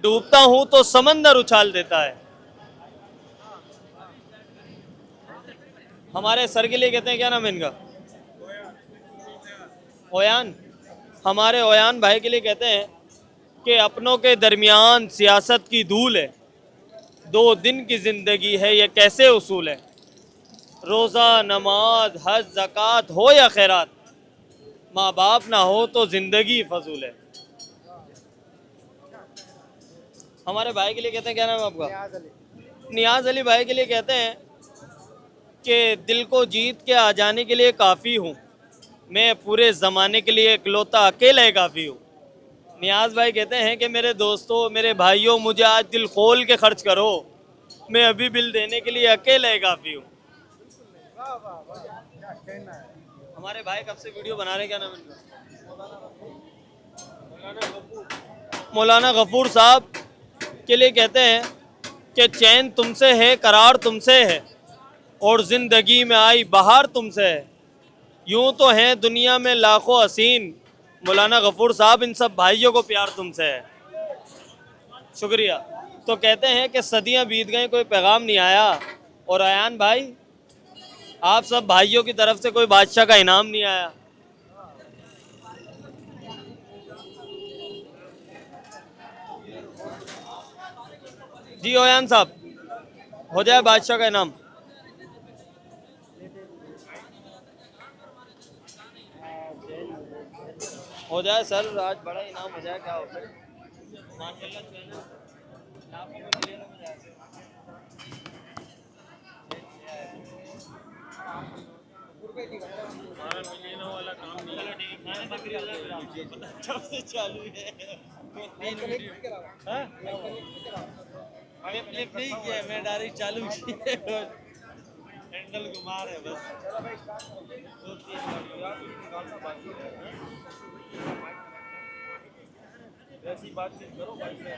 डूबता हूं तो समंदर उछाल देता है। हमारे सर के लिए कहते हैं, क्या नाम है इनका, ओयान। हमारे ओयान भाई के लिए कहते हैं कि अपनों के दरमियान सियासत की धूल है, 2 दिन की जिंदगी है ये कैसे उसूल है। रोज़ा नमाज हज ज़कात हो या खैरात, माँ बाप ना हो तो जिंदगी फजूल है। हमारे भाई के लिए कहते हैं, क्या नाम है आपका, नियाज अली भाई के लिए कहते हैं कि दिल को जीत के आ जाने के लिए काफ़ी हूँ, मैं पूरे ज़माने के लिए इकलौता अकेला ही काफ़ी हूँ। नियाज भाई कहते हैं कि मेरे दोस्तों मेरे भाइयों मुझे आज दिल खोल के खर्च करो, मैं अभी बिल देने के लिए अकेला ही काफ़ी हूँ। हमारे भाई कब से वीडियो बना रहे हैं, क्या नाम है इनका, मौलाना गफूर साहब के लिए कहते हैं कि चैन तुमसे है करार तुमसे है और ज़िंदगी में आई बहार तुमसे है। यूं तो हैं दुनिया में लाखों हसीन, मौलाना गफूर साहब इन सब भाइयों को प्यार तुमसे है। शुक्रिया। तो कहते हैं कि सदियां बीत गई कोई पैगाम नहीं आया, और अयान भाई आप सब भाइयों की तरफ से कोई बादशाह का इनाम नहीं आया। जी ओयान साहब, हो जाए बादशाह का इनाम, हो जाए सर, आज बड़ा इनाम हो जाए, क्या हो जाए माशाल्लाह जो है ना, लाखों में मिलियनों में जाए। हमारा मिलियनों वाला काम नहीं है। चलो ठीक है, खाने बकरी वाला फिर आपको पता कब से चालू है। वो 3 वीडियो, हाँ अभी क्लिप नहीं किया, मैं डायरेक्ट चालू किया, हैंडल घुमा रहे बस। 2-3 वीडियो बाकी है, ऐसी बातचीत करो भाई से।